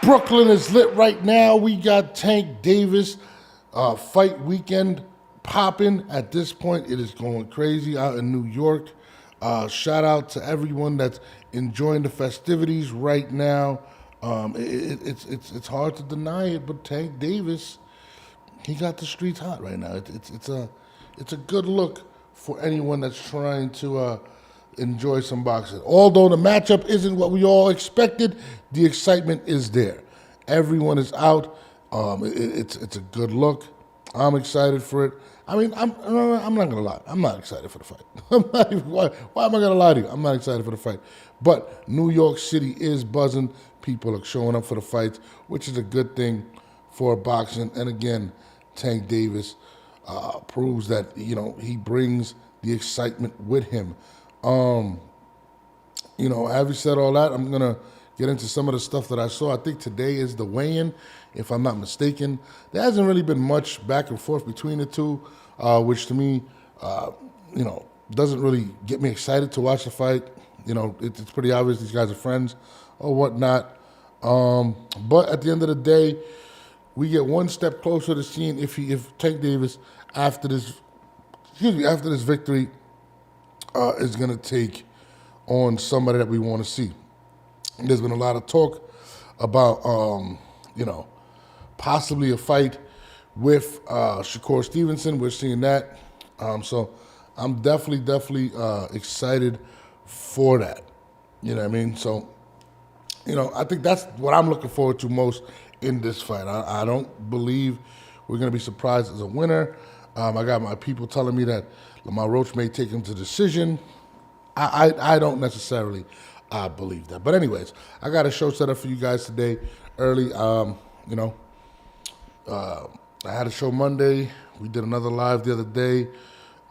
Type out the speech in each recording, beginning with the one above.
Brooklyn is lit right now. We got Tank Davis fight weekend popping. At this point, it is going crazy out in New York. Shout out to everyone that's enjoying the festivities right now. It's hard to deny it, but Tank Davis, he got the streets hot right now. It's a good look for anyone that's trying to enjoy some boxing. Although the matchup isn't what we all expected, the excitement is there. Everyone is out. It's a good look. I'm excited for it. I mean, I'm not gonna lie. I'm not excited for the fight. Why am I gonna lie to you? I'm not excited for the fight. But New York City is buzzing. People are showing up for the fights, which is a good thing for boxing. And again, Tank Davis proves that he brings the excitement with him. Having said all that, I'm gonna get into some of the stuff that I saw. I think today is the weigh-in, if I'm not mistaken. There hasn't really been much back and forth between the two, which to me, doesn't really get me excited to watch the fight. It's pretty obvious these guys are friends or whatnot. But at the end of the day, we get one step closer to seeing if Tank Davis, after this victory, is going to take on somebody that we want to see. There's been a lot of talk about, possibly a fight with Shakur Stevenson. We're seeing that. So I'm definitely excited for that. You know what I mean? So, I think that's what I'm looking forward to most in this fight. I don't believe we're going to be surprised as a winner. I got my people telling me that Lamar Roach may take him to decision. I don't necessarily believe that. But anyways, I got a show set up for you guys today early. I had a show Monday. We did another live the other day.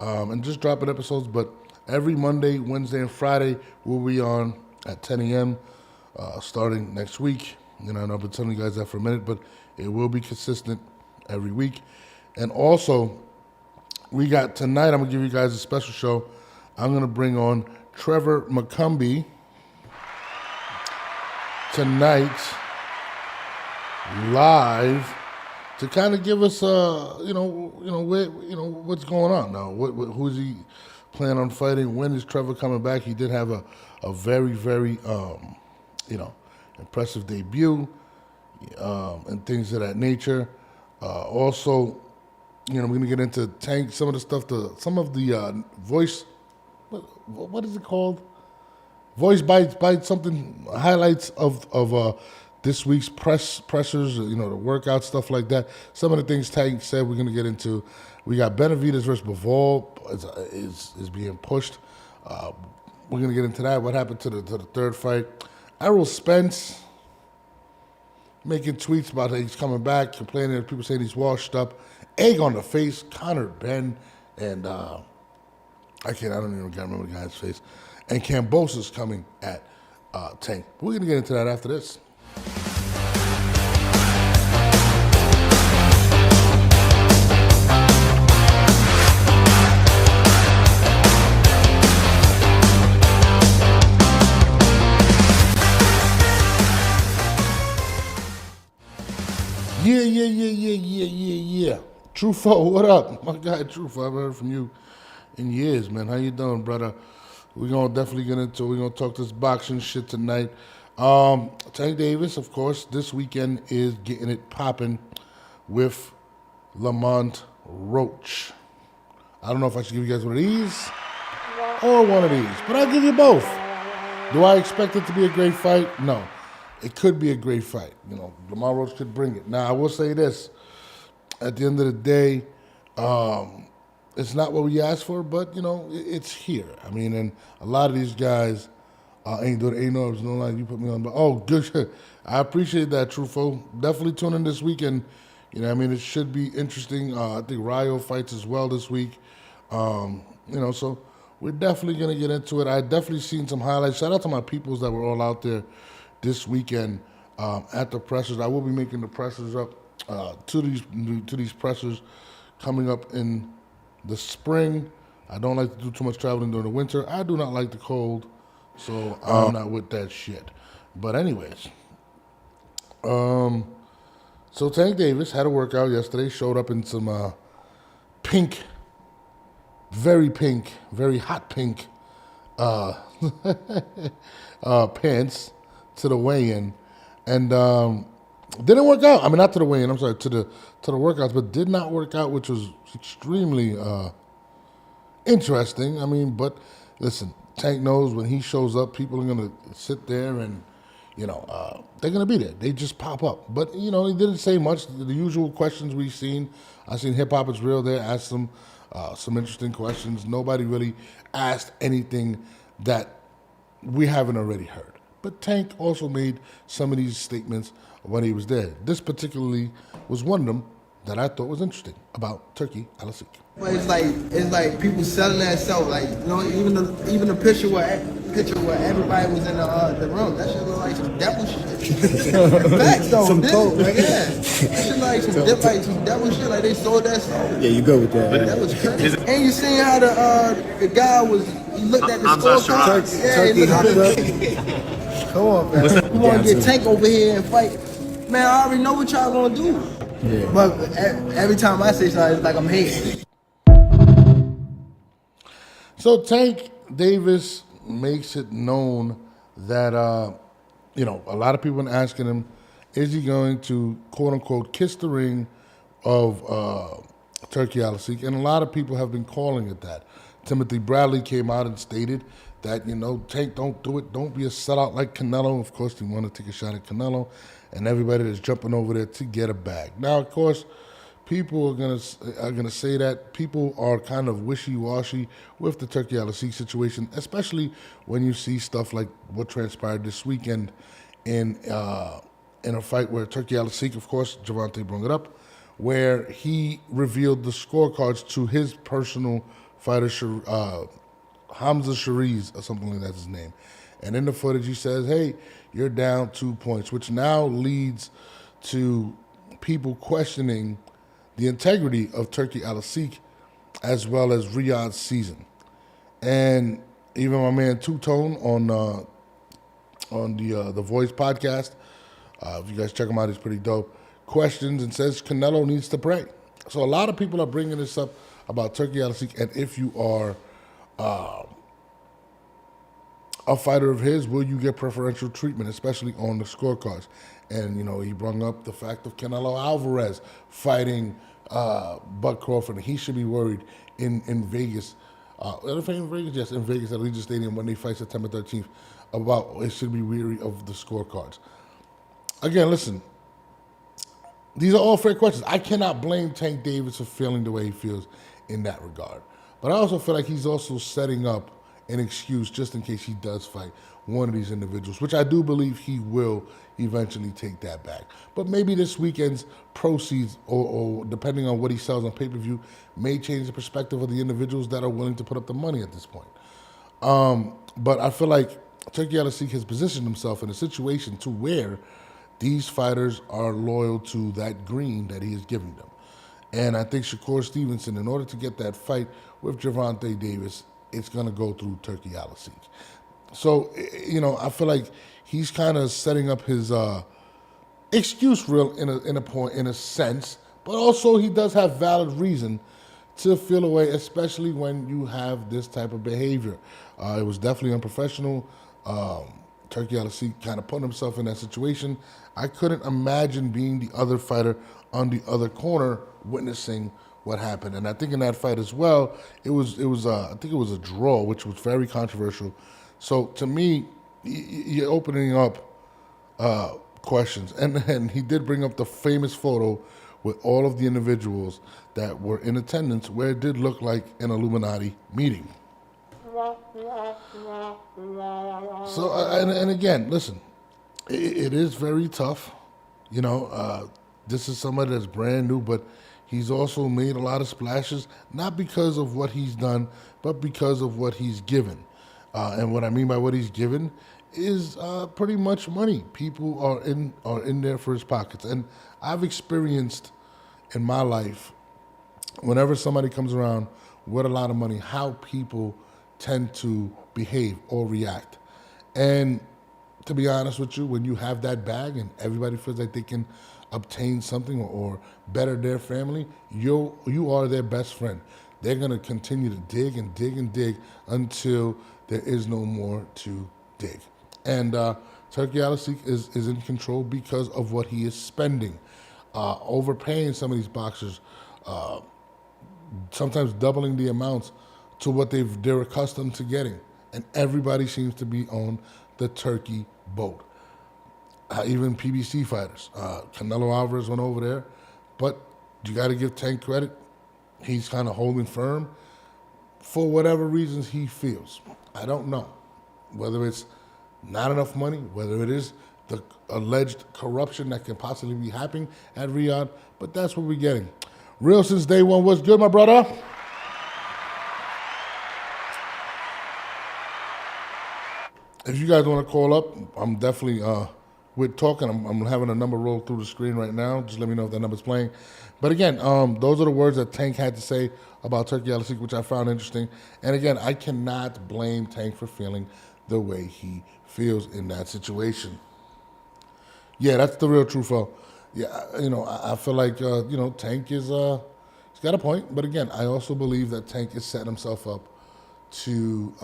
And just dropping episodes. But every Monday, Wednesday, and Friday, we'll be on at 10 a.m. Starting next week. I know I've been telling you guys that for a minute, but it will be consistent every week. And also, we got tonight, I'm going to give you guys a special show. I'm going to bring on Trevor McCumbee tonight live to kind of give us what's going on now. Who's he planning on fighting? When is Trevor coming back? He did have a very, very impressive debut and things of that nature. Also, we're going to get into Tank, some of the stuff, some of the voice, what is it called? Voice bites, something, highlights of this week's pressers, the workout, stuff like that. Some of the things Tank said we're going to get into. We got Benavidez versus Bivol is being pushed. We're going to get into that. What happened to the third fight? Errol Spence making tweets about he's coming back, complaining that people saying he's washed up. Egg on the face, Conor Benn, and I don't even remember the guy's face. And Kambosos coming at Tank. We're going to get into that after this. Yeah. Trufo, what up? My guy Trufo, I haven't heard from you in years, man. How you doing, brother? We're going to definitely get into it. We're going to talk this boxing shit tonight. Tank Davis, of course, this weekend is getting it popping with Lamont Roach. I don't know if I should give you guys one of these or one of these, but I'll give you both. Do I expect it to be a great fight? No. It could be a great fight. Lamar Roach could bring it. Now, I will say this. At the end of the day, it's not what we asked for, but, it's here. I mean, and a lot of these guys ain't no line you put me on. But, good. I appreciate that, Trufo. Definitely tune in this weekend. It should be interesting. I think Rayo fights as well this week. So we're definitely going to get into it. I definitely seen some highlights. Shout out to my peoples that were all out there this weekend at the pressers. I will be making the pressers up to these pressers coming up in the spring. I don't like to do too much traveling during the winter. I do not like the cold, so I'm not with that shit. But anyways, So Tank Davis had a workout yesterday. Showed up in some pink, very hot pink uh, pants to the weigh-in, and didn't work out. I mean, not to the weigh-in. I'm sorry, to the workouts, but did not work out, which was extremely interesting. I mean, but listen, Tank knows when he shows up, people are gonna sit there and, they're gonna be there. They just pop up. But he didn't say much. The usual questions we've seen. I seen Hip Hop is Real there ask some interesting questions. Nobody really asked anything that we haven't already heard. But Tank also made some of these statements when he was there. This particularly was one of them that I thought was interesting about Turkey Al-Asik. But it's like people selling that self. Like even the picture where everybody was in the room. That shit look like some devil shit. Facts though. Some this, coke. like, yeah. That shit like some devil shit. Like they sold that soul. Yeah, you go with that. That was crazy. And you seen how the guy was. He looked at the scorecard. Yeah, he looked at the. Come on, man. You want to get Tank over here and fight? Man, I already know what y'all gonna do. Yeah. But every time I say something, it's like I'm hating. So Tank Davis makes it known that a lot of people are asking him, is he going to quote unquote kiss the ring of Turkey Al-Asik? And a lot of people have been calling it that. Timothy Bradley came out and stated that Tank, don't do it, don't be a sellout like Canelo. Of course, he wanted to take a shot at Canelo, and everybody that's jumping over there to get a bag. Now, of course, people are gonna say that people are kind of wishy-washy with the Turkey Al-Asik situation, especially when you see stuff like what transpired this weekend in a fight where Turkey Al-Asik, of course, Gervonta brought it up, where he revealed the scorecards to his personal fighter, Hamza Shariz, or something like that's his name. And in the footage, he says, hey, you're down 2 points, which now leads to people questioning the integrity of Turkey Al-Asik as well as Riyadh's season. And even my man Two Tone on the Voice podcast, if you guys check him out, he's pretty dope, questions and says Canelo needs to pray. So a lot of people are bringing this up about Turkey Al-Asik, and if you are a fighter of his, will you get preferential treatment, especially on the scorecards? And, he brought up the fact of Canelo Alvarez fighting Bud Crawford. He should be worried in Vegas. Yes, in Vegas at Allegiant Stadium when they fight September 13th about it should be weary of the scorecards. Again, listen, these are all fair questions. I cannot blame Tank Davis for feeling the way he feels in that regard. But I also feel like he's also setting up an excuse just in case he does fight one of these individuals, which I do believe he will eventually take that back. But maybe this weekend's proceeds, or depending on what he sells on pay-per-view, may change the perspective of the individuals that are willing to put up the money at this point. But I feel like Turkey Al-Asik has positioned himself in a situation to where these fighters are loyal to that green that he is giving them. And I think Shakur Stevenson, in order to get that fight with Gervonta Davis, it's going to go through Turkey Al-Asik. So, I feel like he's kind of setting up his excuse real in a sense, but also he does have valid reason to feel away, especially when you have this type of behavior. It was definitely unprofessional. Turkey Al-Asik kind of put himself in that situation. I couldn't imagine being the other fighter on the other corner witnessing what happened. And I think in that fight as well, I think it was a draw, which was very controversial. So to me, you're opening up questions. And he did bring up the famous photo with all of the individuals that were in attendance where it did look like an Illuminati meeting. So, and again, listen, it is very tough. This is somebody that's brand new, but he's also made a lot of splashes, not because of what he's done, but because of what he's given. And what I mean by what he's given is pretty much money. People are in there for his pockets. And I've experienced in my life, whenever somebody comes around with a lot of money, how people tend to behave or react. And to be honest with you, when you have that bag and everybody feels like they can obtain something or better their family, you are their best friend. They're gonna continue to dig and dig and dig until there is no more to dig. And Turkey Al-Asik is in control because of what he is spending, overpaying some of these boxers, sometimes doubling the amounts to what they're accustomed to getting. And everybody seems to be on the Turkey boat. Even PBC fighters. Canelo Alvarez went over there, but you got to give Tank credit. He's kind of holding firm for whatever reasons he feels. I don't know whether it's not enough money, whether it is the alleged corruption that can possibly be happening at Riyadh, but that's what we're getting. Real since day one. What's good, my brother? If you guys want to call up, I'm definitely we're talking. I'm having a number roll through the screen right now. Just let me know if that number's playing. But again, those are the words that Tank had to say about Turkey Al-Asik, which I found interesting. And again, I cannot blame Tank for feeling the way he feels in that situation. Yeah, that's the real truth. Yeah, I feel like Tank is he's got a point. But again, I also believe that Tank is setting himself up to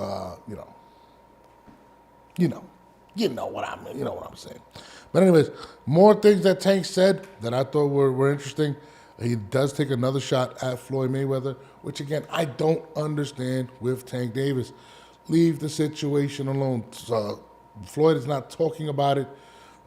you know what I mean. You know what I'm saying. But anyways, more things that Tank said that I thought were interesting. He does take another shot at Floyd Mayweather, which again, I don't understand with Tank Davis. Leave the situation alone. Floyd is not talking about it.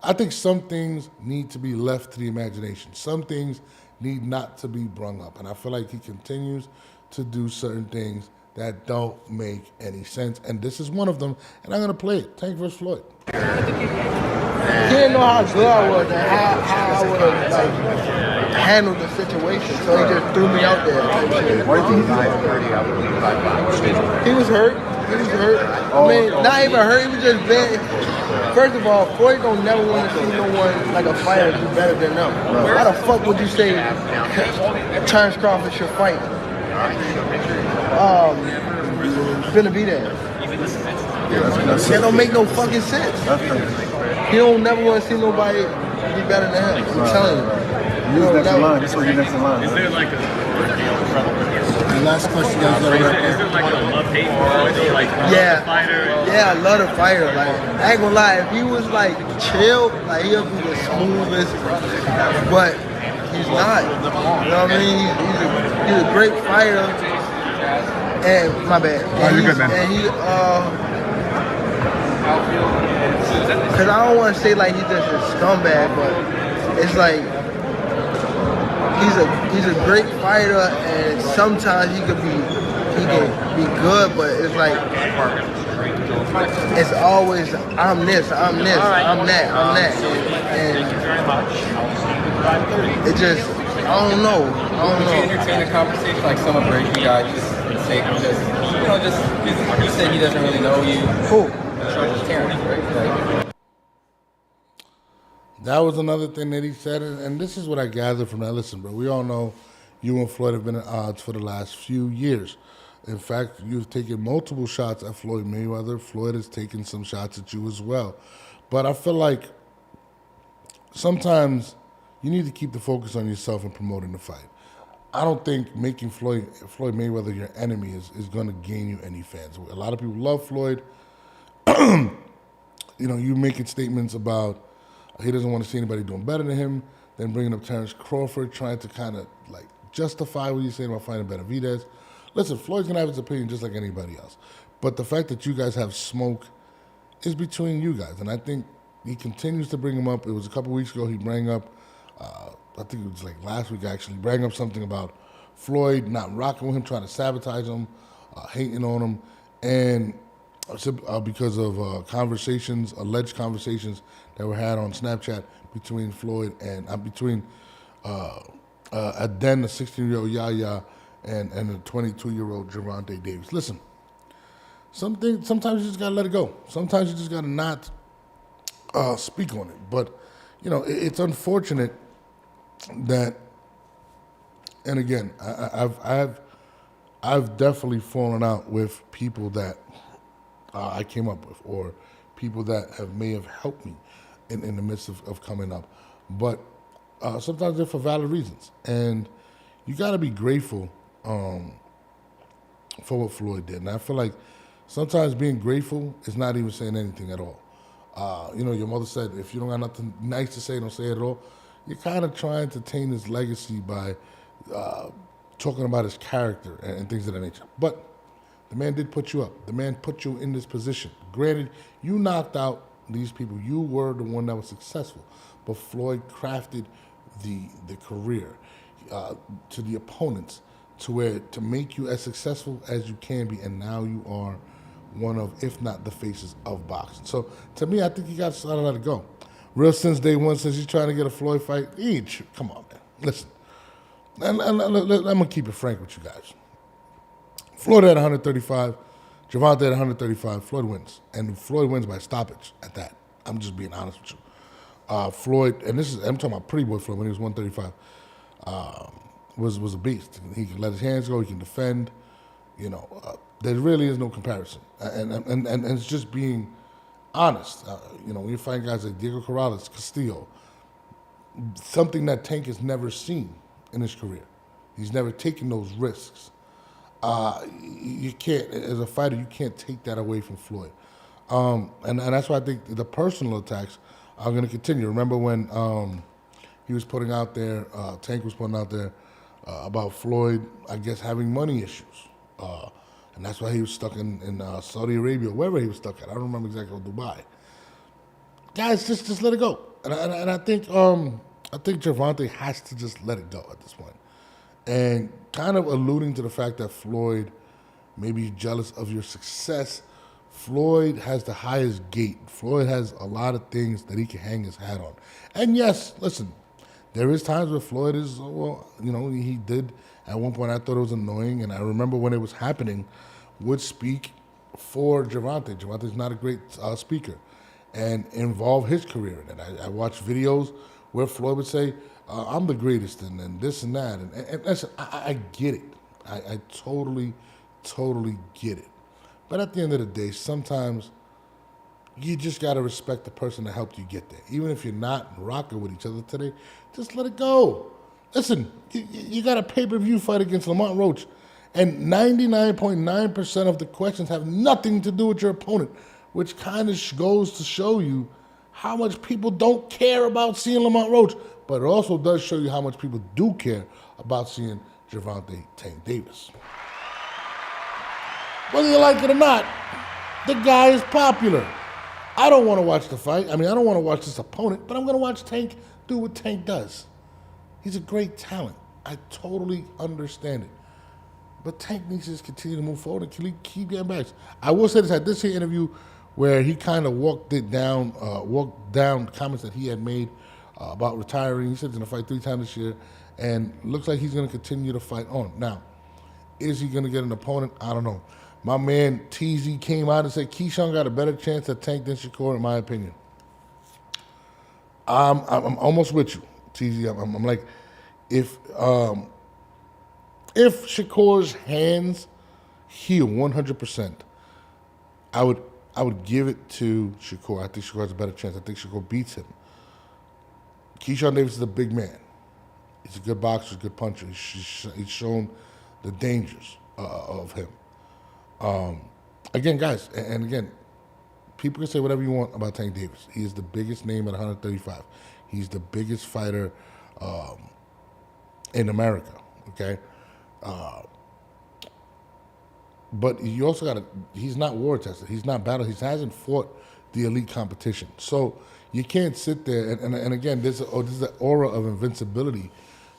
I think some things need to be left to the imagination. Some things need not to be brung up. And I feel like he continues to do certain things that don't make any sense. And this is one of them, and I'm going to play it. Tank versus Floyd. He didn't know how good I was and how I would have handled the situation, so he just threw me out there. He was hurt. I mean, not even hurt. He was just bad. First of all, Floyd don't never want to see no one like a fighter do better than them. How the fuck would you say Terence Crawford should fight? Finna be there. That don't make no fucking sense. He don't never want to see nobody be better than him. I'm telling you. Use next in line. This way, you next in line. Is there like The last question guys is there like a love-hate for like fighter? Yeah, I love the fighter. Like, I ain't gonna lie, if he was like chill, like he'll be the smoothest, but he's not. You know what I mean? He's a great fighter. And my bad. You're good, man. And he cause I don't want to say like he's just a scumbag, but it's like he's a great fighter, and sometimes he can be good, but it's like it's always I'm this, I'm that, and it just I don't know. Would you entertain a conversation like someone break you guys just for the sake of just you said he doesn't really know you? Who? Terrence, right? That was another thing that he said, and this is what I gathered from that. Listen, bro, we all know you and Floyd have been at odds for the last few years. In fact, you've taken multiple shots at Floyd Mayweather. Floyd has taken some shots at you as well. But I feel like sometimes you need to keep the focus on yourself and promoting the fight. I don't think making Floyd Mayweather your enemy is going to gain you any fans. A lot of people love Floyd. You making statements about he doesn't want to see anybody doing better than him, then bringing up Terence Crawford, trying to kind of like justify what you're saying about fighting Benavidez. Listen, Floyd's going to have his opinion just like anybody else. But the fact that you guys have smoke is between you guys. And I think he continues to bring him up. It was a couple weeks ago he brought up, I think it was like last week actually, brought up something about Floyd not rocking with him, trying to sabotage him, hating on him. And because of alleged conversations that were had on Snapchat between Floyd and between then the 16-year-old Yaya and the 22-year-old Gervonta Davis. Listen, sometimes you just gotta let it go. Sometimes you just gotta not speak on it. But it's unfortunate that, and again, I've definitely fallen out with people that I came up with, or people that may have helped me in the midst of coming up. But sometimes they're for valid reasons. And you got to be grateful for what Floyd did. And I feel like sometimes being grateful is not even saying anything at all. Your mother said, if you don't got nothing nice to say, don't say it at all. You're kind of trying to taint his legacy by talking about his character and things of that nature. But the man did put you up. The man put you in this position. Granted, you knocked out these people. You were the one that was successful. But Floyd crafted the career to the opponents to make you as successful as you can be. And now you are one of, if not the faces of boxing. So to me, I think you got to let it go. Real since day one, since he's trying to get a Floyd fight, come on, man. Listen, and I'm going to keep it frank with you guys. Floyd at 135, Gervonta at 135, Floyd wins. And Floyd wins by stoppage at that. I'm just being honest with you. Floyd, and I'm talking about pretty boy Floyd when he was 135, was a beast. He can let his hands go, he can defend. There really is no comparison. And it's just being honest. When you find guys like Diego Corrales, Castillo, something that Tank has never seen in his career. He's never taken those risks. You can't, as a fighter, you can't take that away from Floyd. And that's why I think the personal attacks are going to continue. Remember when he was putting out there, Tank was putting out there about Floyd, I guess, having money issues. And that's why he was stuck in Saudi Arabia, wherever he was stuck at. I don't remember exactly, Dubai. Guys, just let it go. And I think Gervonta has to just let it go at this point. And kind of alluding to the fact that Floyd may be jealous of your success, Floyd has the highest gate. Floyd has a lot of things that he can hang his hat on. And yes, listen, there is times where Floyd is, he did. At one point, I thought it was annoying, and I remember when it was happening, would speak for Gervonta. Gervonta's not a great speaker, and involve his career in it. I watched videos where Floyd would say, I'm the greatest, and this and that. And listen, I get it. I totally get it. But at the end of the day, sometimes you just got to respect the person that helped you get there. Even if you're not rocking with each other today, just let it go. Listen, you got a pay-per-view fight against Lamont Roach, and 99.9% of the questions have nothing to do with your opponent, which kind of goes to show you how much people don't care about seeing Lamont Roach, but it also does show you how much people do care about seeing Gervonta Tank Davis. Whether you like it or not, the guy is popular. I don't want to watch the fight. I don't want to watch this opponent, but I'm going to watch Tank do what Tank does. He's a great talent. I totally understand it. But Tank needs to just continue to move forward and keep getting back. I will say this, I did see an interview where he kind of walked down comments that he had made about retiring. He said he's going to fight 3 times this year, and looks like he's going to continue to fight on. Now, is he going to get an opponent? I don't know. My man TZ came out and said Keyshawn got a better chance at Tank than Shakur, in my opinion. I'm almost with you, TZ. I'm like, if Shakur's hands heal 100%, I would give it to Shakur. I think Shakur has a better chance. I think Shakur beats him. Keyshawn Davis is a big man. He's a good boxer, a good puncher. He's shown the dangers of him. Again, guys, and again, people can say whatever you want about Tank Davis. He is the biggest name at 135. He's the biggest fighter in America, okay? But you also got to, he's not war tested. He's not battled. He hasn't fought the elite competition. So you can't sit there, and again, there's an aura of invincibility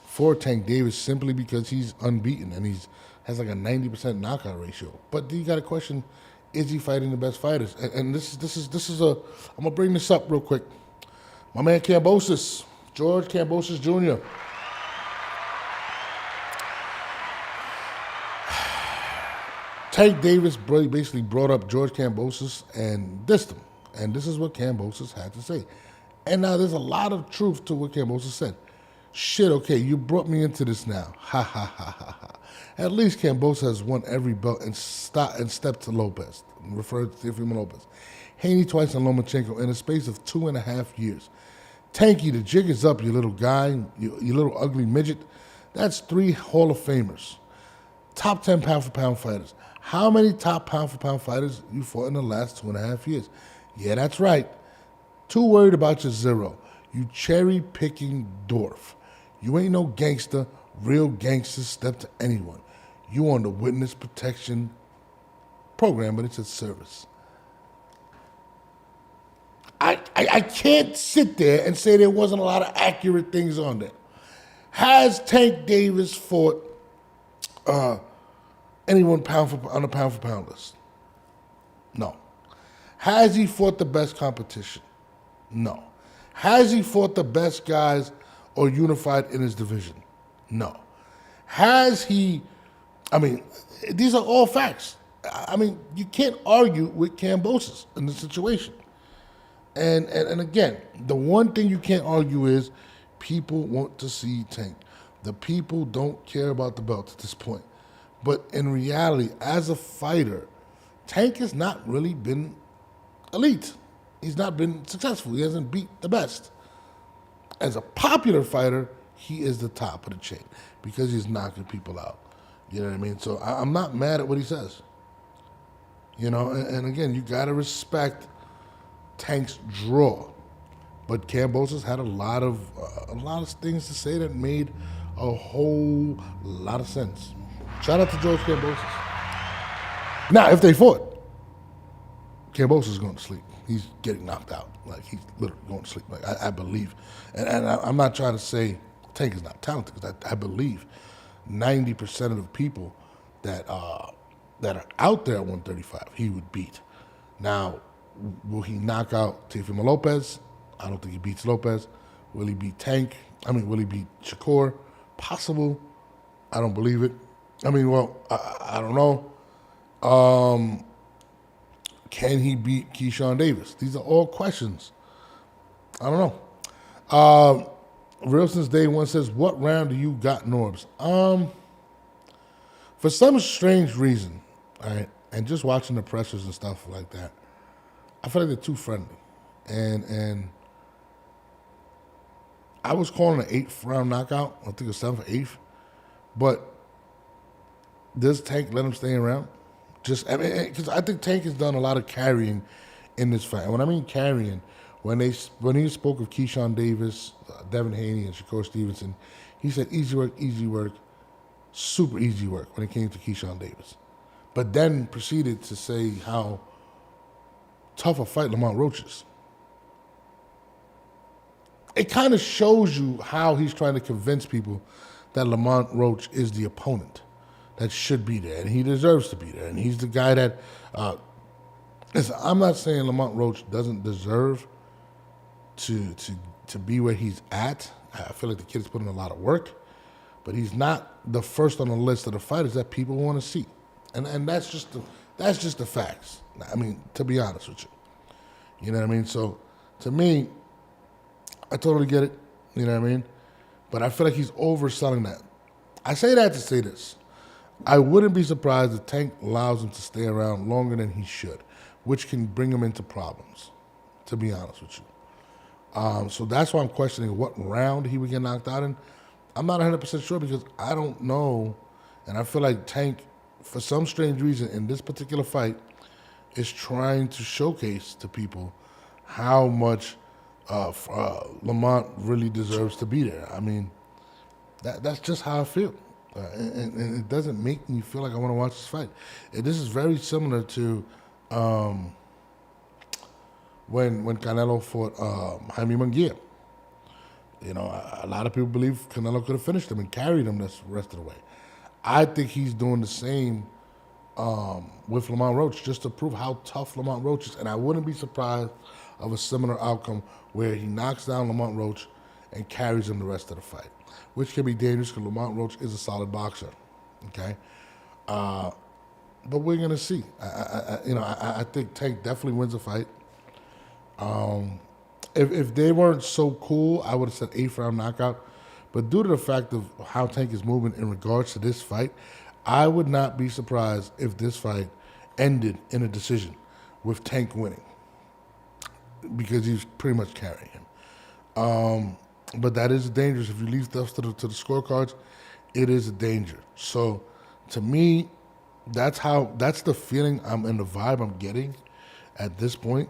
for Tank Davis simply because he's unbeaten and has like a 90% knockout ratio. But then you got to question, is he fighting the best fighters? And this is I'm gonna bring this up real quick. My man Kambosos, George Kambosos Jr. Tank Davis basically brought up George Kambosos and dissed him. And this is what Kambosos had to say. And now there's a lot of truth to what Kambosos said. Shit, okay, you brought me into this now. Ha, ha, ha, ha, ha. At least Kambosos has won every belt and stepped to Lopez, referred to Teofimo Lopez. Haney twice, and Lomachenko in a space of 2.5 years. Tanky, the jig is up, you little guy, you little ugly midget. That's 3 Hall of Famers. Top 10 pound-for-pound fighters. How many top pound-for-pound fighters you fought in the last 2.5 years? Yeah, that's right. Too worried about your 0. You cherry-picking dwarf. You ain't no gangster. Real gangsters step to anyone. You on the witness protection program, but it's a service. I can't sit there and say there wasn't a lot of accurate things on there. Has Tank Davis fought anyone on the pound-for-pound list? No. Has he fought the best competition? No. Has he fought the best guys or unified in his division? No. Has he, these are all facts. You can't argue with Kambosos in this situation. And again, the one thing you can't argue is people want to see Tank. The people don't care about the belt at this point. But in reality, as a fighter, Tank has not really been elite. He's not been successful. He hasn't beat the best. As a popular fighter, he is the top of the chain because he's knocking people out. You know what I mean? So I'm not mad at what he says. And again, you got to respect Tank's draw. But Kambosos had a lot of things to say that made a whole lot of sense. Shout out to George Kambosos. Now, if they fought, Kambosos is going to sleep. He's getting knocked out. Like, he's literally going to sleep. Like, I believe. And I'm not trying to say Tank is not talented, because I believe 90% of the people that are out there at 135, he would beat. Now, will he knock out Teofimo Lopez? I don't think he beats Lopez. Will he beat Tank? Will he beat Shakur? Possible. I don't believe it. I don't know. Can he beat Keyshawn Davis? These are all questions. I don't know. Real Since Day One says, what round do you got Norbs? For some strange reason, all right, and just watching the pressers and stuff like that, I feel like they're too friendly. And I was calling an 8th round knockout. I think it was 7th or 8th. But does Tank let him stay around? Because I think Tank has done a lot of carrying in this fight. And when I mean carrying, when he spoke of Keyshawn Davis, Devin Haney, and Shakur Stevenson, he said easy work, super easy work when it came to Keyshawn Davis. But then proceeded to say how tough a fight Lamont Roach is. It kind of shows you how he's trying to convince people that Lamont Roach is the opponent that should be there, and he deserves to be there. And he's the guy that, listen, I'm not saying Lamont Roach doesn't deserve to be where he's at. I feel like the kid's put in a lot of work, but he's not the first on the list of the fighters that people want to see. And that's just the facts. To be honest with you. You know what I mean? So, to me, I totally get it. You know what I mean? But I feel like he's overselling that. I say that to say this. I wouldn't be surprised if Tank allows him to stay around longer than he should, which can bring him into problems, to be honest with you. So that's why I'm questioning what round he would get knocked out in. I'm not 100% sure because I don't know, and I feel like Tank, for some strange reason, in this particular fight, is trying to showcase to people how much Lamont really deserves to be there. That's just how I feel. And it doesn't make me feel like I want to watch this fight. This is very similar to when Canelo fought Jaime Munguia. A lot of people believe Canelo could have finished him and carried him the rest of the way. I think he's doing the same with Lamont Roach just to prove how tough Lamont Roach is. And I wouldn't be surprised of a similar outcome where he knocks down Lamont Roach and carries him the rest of the fight, which can be dangerous because Lamont Roach is a solid boxer, okay? But we're going to see. I think Tank definitely wins the fight. If they weren't so cool, I would have said 8th round knockout. But due to the fact of how Tank is moving in regards to this fight, I would not be surprised if this fight ended in a decision with Tank winning. because he's pretty much carrying him. But that is dangerous. If you leave stuff to the scorecards, it is a danger. So to me, that's the feeling I'm in, the vibe I'm getting at this point.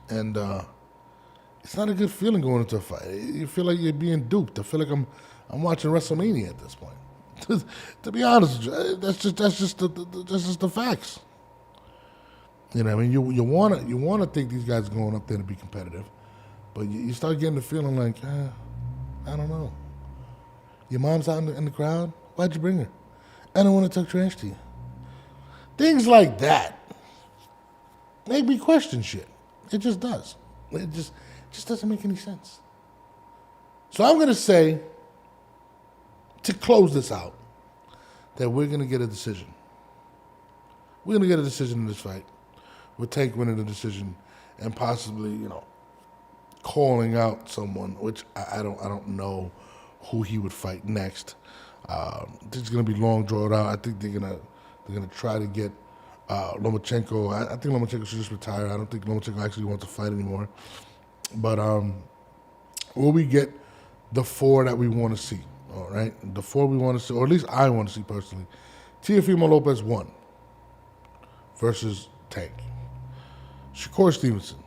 And it's not a good feeling going into a fight. You feel like you're being duped. I feel like I'm watching WrestleMania at this point. To be honest, that's just the facts. You know, I mean, you wanna think these guys are going up there to be competitive, but you start getting the feeling like, I don't know. Your mom's out in the crowd. Why'd you bring her? I don't want to talk trash to you. Things like that make me question shit. It just does. It just doesn't make any sense. So I'm gonna say, to close this out, that we're gonna get a decision. We're gonna get a decision in this fight, with Tank winning the decision and possibly, calling out someone, which I don't know who he would fight next. This is gonna be long drawn out. I think they're gonna try to get Lomachenko. I think Lomachenko should just retire. I don't think Lomachenko actually wants to fight anymore. But will we get the 4 that we want to see? All right, the 4 we want to see, or at least I want to see personally. Teofimo Lopez 1 versus Tank. Shakur Stevenson,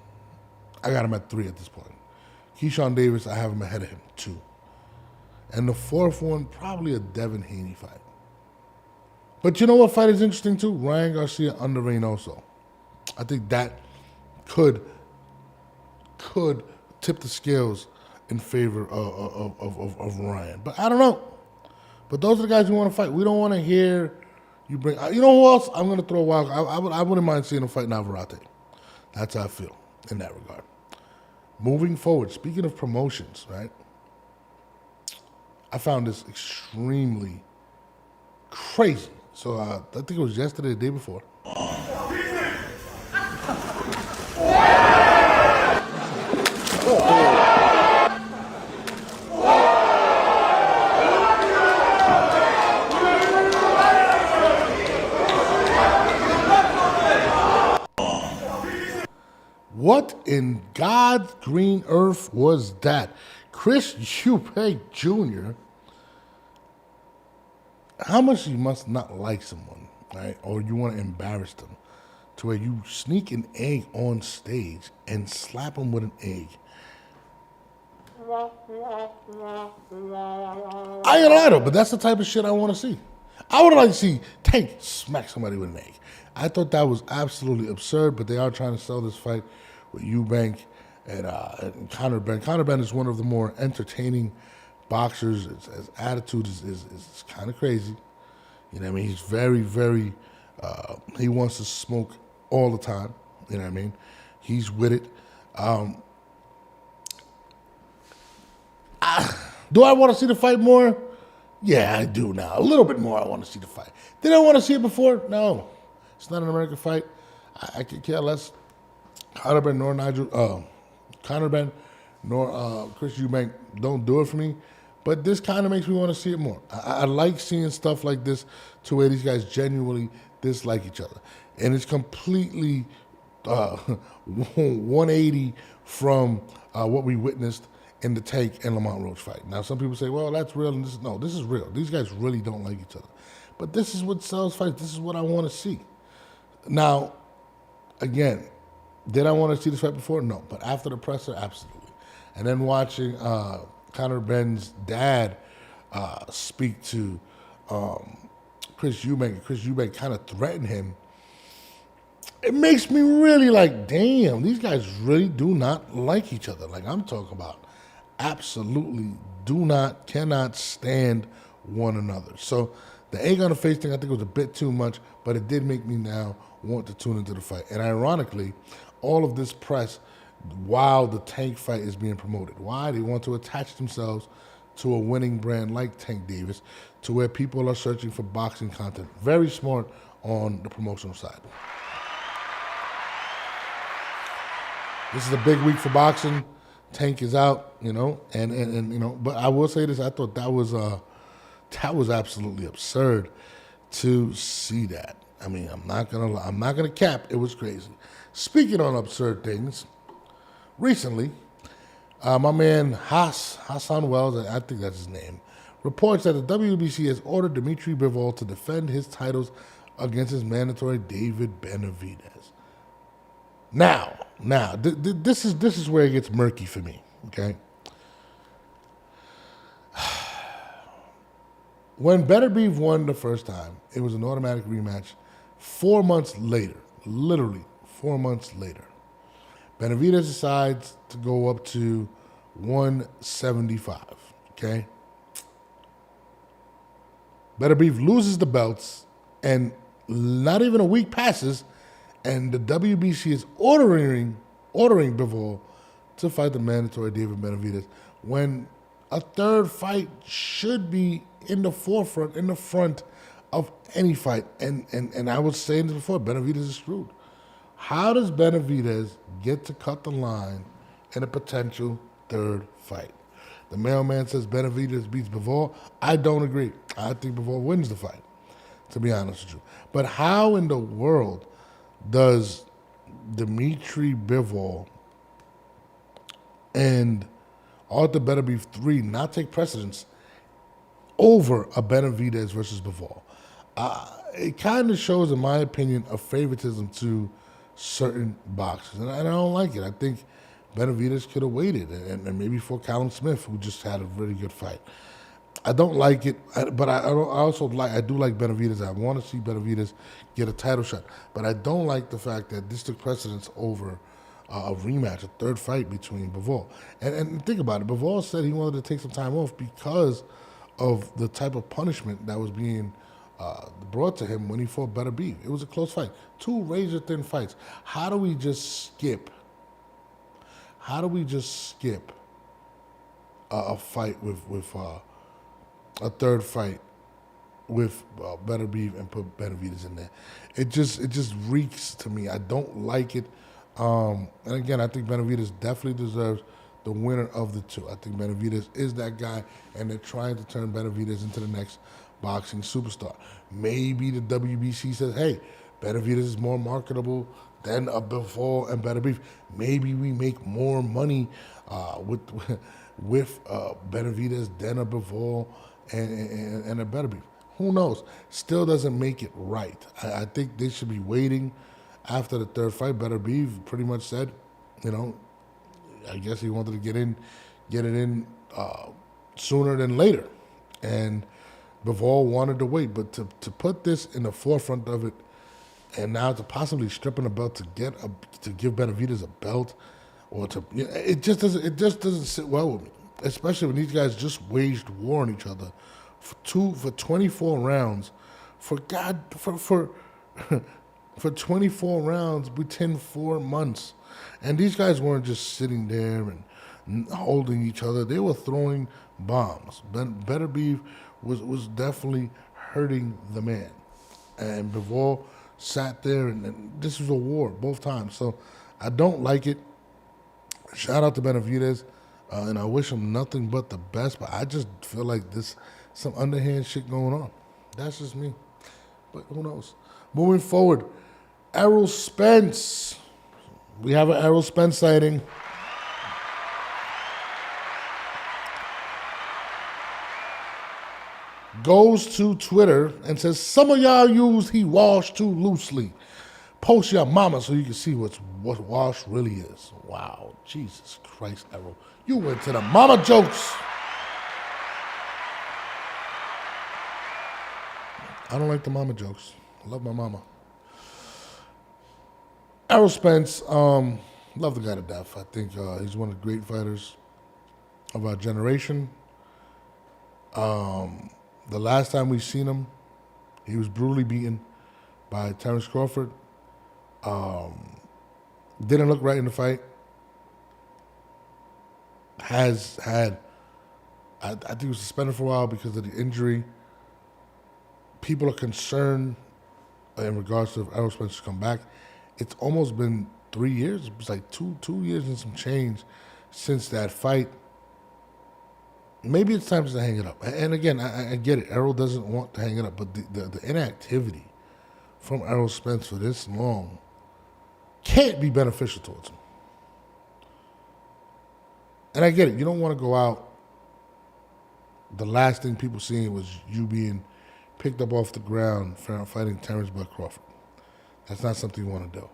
I got him at 3 at this point. Keyshawn Davis, I have him ahead of him 2. And the 4th one, probably a Devin Haney fight. But you know what fight is interesting too? Ryan Garcia under Reynoso. I think that could tip the scales in favor of Ryan. But I don't know. But those are the guys we want to fight. We don't want to hear you bring. You know who else? I'm going to throw a wild. I wouldn't mind seeing him fight Navarrete. That's how I feel in that regard. Moving forward, speaking of promotions, right? I found this extremely crazy. So I think it was yesterday, the day before. What in God's green earth was that? Chris Eubank Jr., how much you must not like someone, right? Or you want to embarrass them to where you sneak an egg on stage and slap them with an egg. I ain't gonna lie though, but that's the type of shit I want to see. I would like to see Tank smack somebody with an egg. I thought that was absolutely absurd, but they are trying to sell this fight with Eubank and Conor Benn. Conor Benn is one of the more entertaining boxers. His attitude is kind of crazy. You know what I mean? He's very, very, he wants to smoke all the time. You know what I mean? He's with it. Do I want to see the fight more? Yeah, I do now. A little bit more I want to see the fight. Did I want to see it before? No. It's not an American fight. I could care less. Conor Benn nor Chris Eubank don't do it for me. But this kind of makes me want to see it more. I like seeing stuff like this to where these guys genuinely dislike each other. And it's completely 180 from what we witnessed in the Tank and Lamont Roach fight. Now, some people say, well, that's real. And this is real. These guys really don't like each other. But this is what sells fights. This is what I want to see. Now, again, did I want to see this fight before? No. But after the presser, absolutely. And then watching Conor Benn's dad speak to Chris Eubank, and Chris Eubank kind of threatened him, it makes me really like, damn, these guys really do not like each other. Like I'm talking about absolutely cannot stand one another. So the egg on the face thing I think was a bit too much, but it did make me now want to tune into the fight. And ironically, all of this press while the Tank fight is being promoted. Why? They want to attach themselves to a winning brand like Tank Davis to where people are searching for boxing content. Very smart on the promotional side. This is a big week for boxing. Tank is out, and but I will say this, I thought that was absolutely absurd to see that. I mean, I'm not gonna cap, it was crazy. Speaking on absurd things, recently, my man Hassan Wells, I think that's his name, reports that the WBC has ordered Dimitri Bivol to defend his titles against his mandatory David Benavidez. Now, this is where it gets murky for me. Okay, when Beterbiev won the first time, it was an automatic rematch. 4 months later, literally 4 months later, Benavidez decides to go up to 175. Okay, Beterbiev loses the belts, and not even a week passes, and the WBC is ordering Bivol to fight the mandatory David Benavidez when a third fight should be in the forefront, in the front of any fight. And I was saying this before, Benavidez is screwed. How does Benavidez get to cut the line in a potential third fight? The mailman says Benavidez beats Bivol. I don't agree. I think Bivol wins the fight, to be honest with you. But how in the world does Dimitri Bivol and Arthur Beterbiev 3 not take precedence over a Benavidez versus Bivol? It kind of shows, in my opinion, a favoritism to certain boxers, and I don't like it. I think Benavidez could have waited and maybe fought Callum Smith, who just had a really good fight. I don't like it, but I do like Benavidez. I want to see Benavidez get a title shot, but I don't like the fact that this took precedence over a rematch, a third fight between Bivol. And think about it. Bivol said he wanted to take some time off because of the type of punishment that was being brought to him when he fought Beterbiev. It was a close fight. 2 razor-thin fights. How do we just skip a fight with a third fight with Beterbiev and put Benavidez in there? It just reeks to me. I don't like it. And again, I think Benavidez definitely deserves the winner of the two. I think Benavidez is that guy, and they're trying to turn Benavidez into the next boxing superstar. Maybe the WBC says, hey, Benavidez is more marketable than Bivol and Beterbiev. Maybe we make more money with Benavidez than a Bivol and a Beterbiev. Who knows? Still doesn't make it right. I think they should be waiting after the third fight. Beterbiev pretty much said, I guess he wanted to get it in sooner than later. And Bivol wanted to wait, but to put this in the forefront of it, and now to possibly stripping a belt to give Benavidez a belt, or it just doesn't sit well with me. Especially when these guys just waged war on each other for 24 rounds, for 24 rounds within 4 months, and these guys weren't just sitting there and holding each other; they were throwing bombs. Beterbiev was definitely hurting the man, and Bivol sat there, and this was a war both times. So I don't like it. Shout out to Benavidez, and I wish him nothing but the best, but I just feel like this some underhand shit going on. That's just me, but who knows? Moving forward, Errol Spence. We have an Errol Spence sighting. Goes to Twitter and says, some of y'all use he washed too loosely. Post your mama so you can see what wash really is. Wow, Jesus Christ, Errol. You went to the mama jokes. I don't like the mama jokes. I love my mama. Errol Spence, love the guy to death. I think he's one of the great fighters of our generation. The last time we seen him, he was brutally beaten by Terrence Crawford. Didn't look right in the fight. I think he was suspended for a while because of the injury. People are concerned in regards to if Errol Spence come back. It's almost been 3 years. It's like two years and some change since that fight. Maybe it's time to hang it up. And again, I get it. Errol doesn't want to hang it up, but the inactivity from Errol Spence for this long can't be beneficial towards him. And I get it. You don't want to go out. The last thing people seen was you being picked up off the ground fighting Terrence Bud Crawford. That's not something you want to do.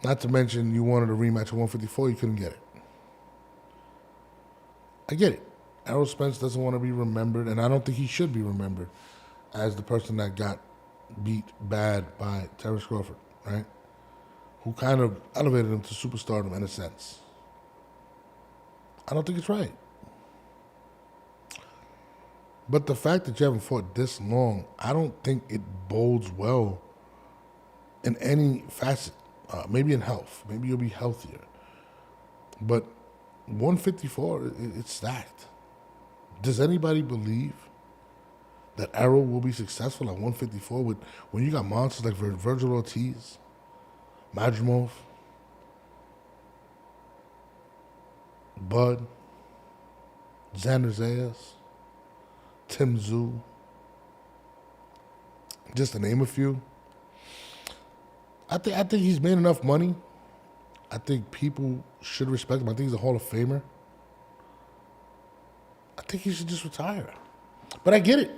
Not to mention you wanted a rematch at 154, you couldn't get it. I get it. Errol Spence doesn't want to be remembered, and I don't think he should be remembered as the person that got beat bad by Terrence Crawford, right? Who kind of elevated him to superstardom in a sense. I don't think it's right. But the fact that you haven't fought this long, I don't think it bodes well in any facet. Maybe in health. Maybe you'll be healthier. But 154, it's stacked. Does anybody believe that Errol will be successful at 154 when you got monsters like Virgil Ortiz, Madrimov, Bud, Xander Zayas, Tim Tszyu, just to name a few? I think he's made enough money. I think people should respect him. I think he's a Hall of Famer. I think he should just retire. But I get it.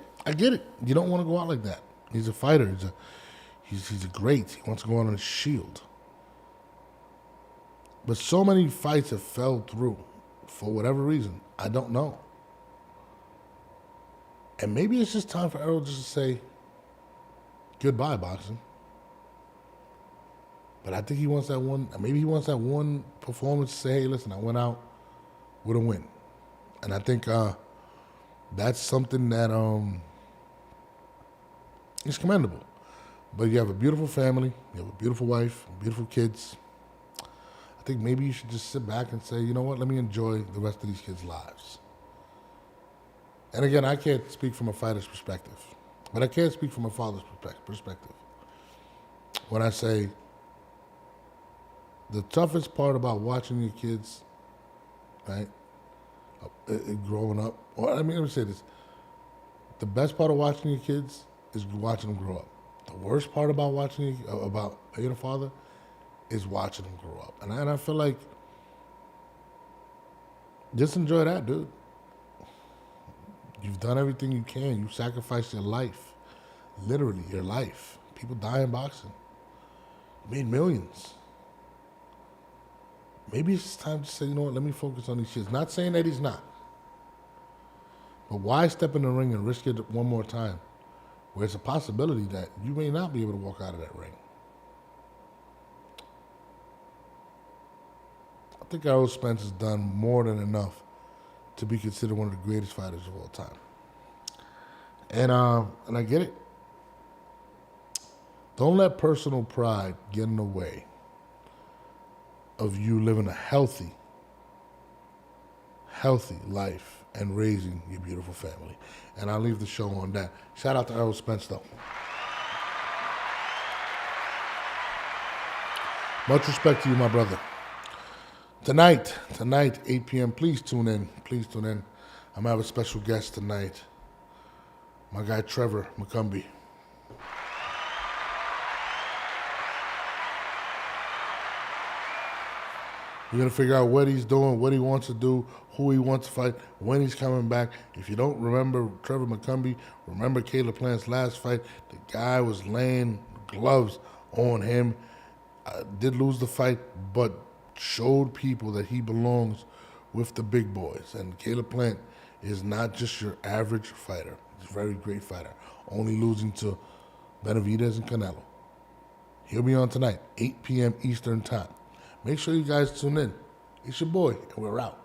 You don't want to go out like that. He's a fighter. He's a great. He wants to go out on a shield. But so many fights have fell through for whatever reason. I don't know. And maybe it's just time for Errol just to say goodbye, boxing. But I think he wants that one. Maybe he wants that one performance to say, "Hey, listen, I went out with a win," and I think that's something that is commendable. But you have a beautiful family, you have a beautiful wife, beautiful kids. I think maybe you should just sit back and say, "You know what? Let me enjoy the rest of these kids' lives." And again, I can't speak from a fighter's perspective, but I can speak from a father's perspective. When I say, the toughest part about watching your kids, right, growing up, let me say this. The best part of watching your kids is watching them grow up. The worst part about about being a father is watching them grow up. And I feel like just enjoy that, dude. You've done everything you can. You sacrificed your life, literally your life. People die in boxing. You made millions. Maybe it's time to say, you know what, let me focus on these kids. Not saying that he's not. But why step in the ring and risk it one more time where it's a possibility that you may not be able to walk out of that ring? I think Errol Spence has done more than enough to be considered one of the greatest fighters of all time. And I get it. Don't let personal pride get in the way of you living a healthy life and raising your beautiful family. And I'll leave the show on that. Shout out to Errol Spence, though. Much respect to you, my brother. Tonight, 8 p.m., please tune in. I'm going to have a special guest tonight. My guy, Trevor McCumbee. We're going to figure out what he's doing, what he wants to do, who he wants to fight, when he's coming back. If you don't remember Trevor McCumbee, remember Caleb Plant's last fight. The guy was laying gloves on him. Did lose the fight, but showed people that he belongs with the big boys. And Caleb Plant is not just your average fighter. He's a very great fighter, only losing to Benavidez and Canelo. He'll be on tonight, 8 p.m. Eastern Time. Make sure you guys tune in. It's your boy, and we're out.